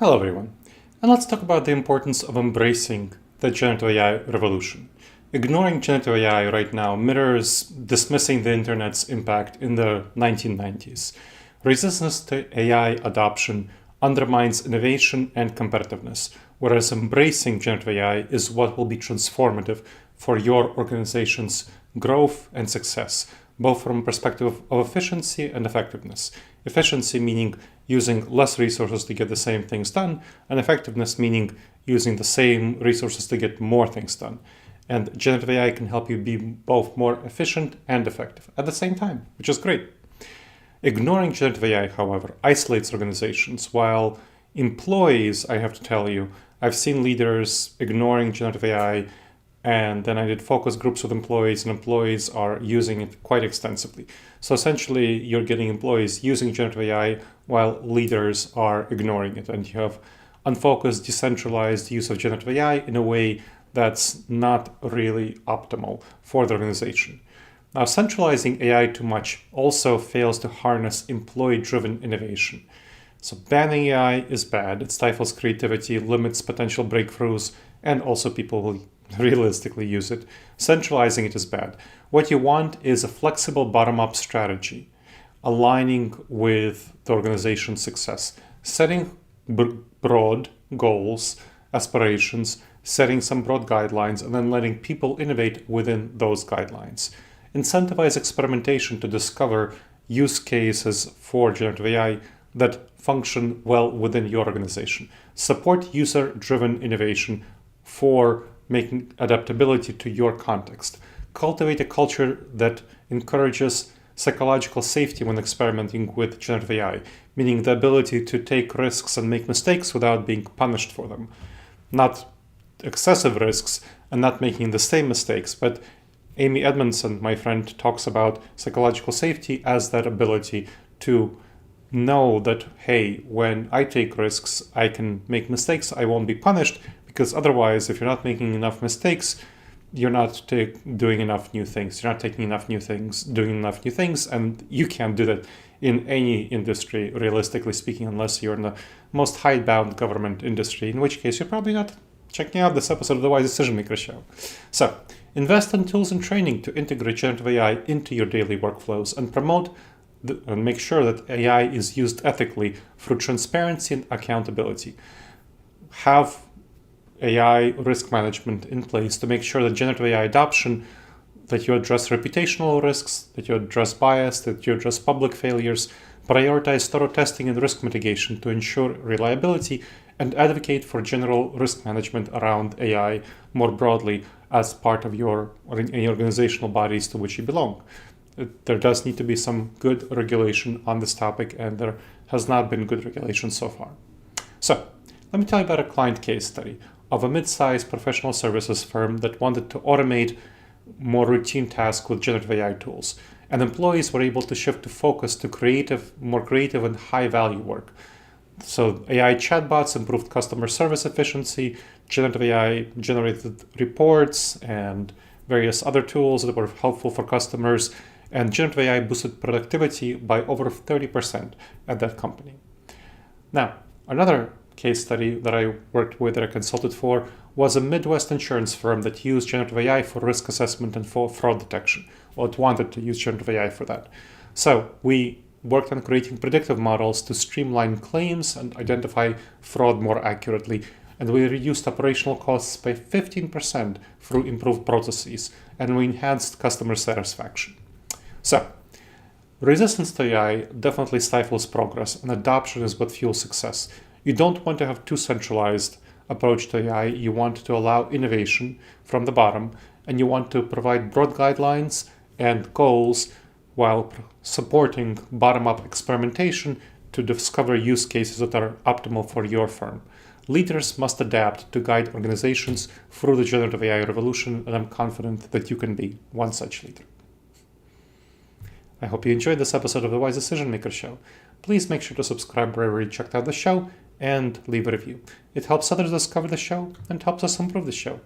Hello everyone, and let's talk about the importance of embracing the generative AI revolution. Ignoring generative AI right now mirrors dismissing the internet's impact in the 1990s. Resistance to AI adoption undermines innovation and competitiveness, whereas embracing generative AI is what will be transformative for your organization's growth and success, both from a perspective of efficiency and effectiveness. Efficiency meaning using less resources to get the same things done, and effectiveness meaning using the same resources to get more things done. And generative AI can help you be both more efficient and effective at the same time, which is great. Ignoring generative AI, however, isolates organizations, while employees, I have to tell you, I've seen leaders ignoring generative AI, and then I did focus groups with employees, and employees are using it quite extensively. So essentially, you're getting employees using generative AI while leaders are ignoring it, and you have unfocused, decentralized use of generative AI in a way that's not really optimal for the organization. Now, centralizing AI too much also fails to harness employee-driven innovation. So banning AI is bad. It stifles creativity, limits potential breakthroughs, and also people will realistically use it. Centralizing it is bad. What you want is a flexible bottom-up strategy, aligning with the organization's success, setting broad goals, aspirations, setting some broad guidelines, and then letting people innovate within those guidelines. Incentivize experimentation to discover use cases for generative AI that function well within your organization. Support user-driven innovation for making adaptability to your context. Cultivate a culture that encourages psychological safety when experimenting with generative AI, meaning the ability to take risks and make mistakes without being punished for them. Not excessive risks and not making the same mistakes, but Amy Edmondson, my friend, talks about psychological safety as that ability to know that, hey, when I take risks, I can make mistakes, I won't be punished, because otherwise, if you're not making enough mistakes, you're not doing enough new things. You're not taking enough new things, doing enough new things, and you can't do that in any industry, realistically speaking, unless you're in the most hidebound government industry, in which case you're probably not checking out this episode of the Wise Decision Maker Show. So, invest in tools and training to integrate generative AI into your daily workflows and promote and make sure that AI is used ethically through transparency and accountability. Have AI risk management in place to make sure that generative AI adoption, that you address reputational risks, that you address bias, that you address public failures, prioritize thorough testing and risk mitigation to ensure reliability, and advocate for general risk management around AI more broadly as part of your any organizational bodies to which you belong. There does need to be some good regulation on this topic, and there has not been good regulation so far. So, let me tell you about a client case study of a mid-sized professional services firm that wanted to automate more routine tasks with generative AI tools. And employees were able to shift to focus to more creative and high-value work. So AI chatbots improved customer service efficiency, generative AI generated reports and various other tools that were helpful for customers, and generative AI boosted productivity by over 30% at that company. Now, another case study that I worked with, that I consulted for, was a Midwest insurance firm that used generative AI for risk assessment and for fraud detection. Well, it wanted to use generative AI for that. So we worked on creating predictive models to streamline claims and identify fraud more accurately. And we reduced operational costs by 15% through improved processes, and we enhanced customer satisfaction. So, resistance to AI definitely stifles progress, and adoption is what fuels success. You don't want to have too centralized approach to AI. You want to allow innovation from the bottom, and you want to provide broad guidelines and goals while supporting bottom-up experimentation to discover use cases that are optimal for your firm. Leaders must adapt to guide organizations through the generative AI revolution, and I'm confident that you can be one such leader. I hope you enjoyed this episode of the Wise Decision Maker Show. Please make sure to subscribe wherever you checked out the show and leave a review. It helps others discover the show and helps us improve the show.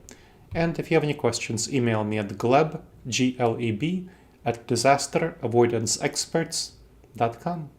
And if you have any questions, email me at gleb, Gleb, at disasteravoidanceexperts.com.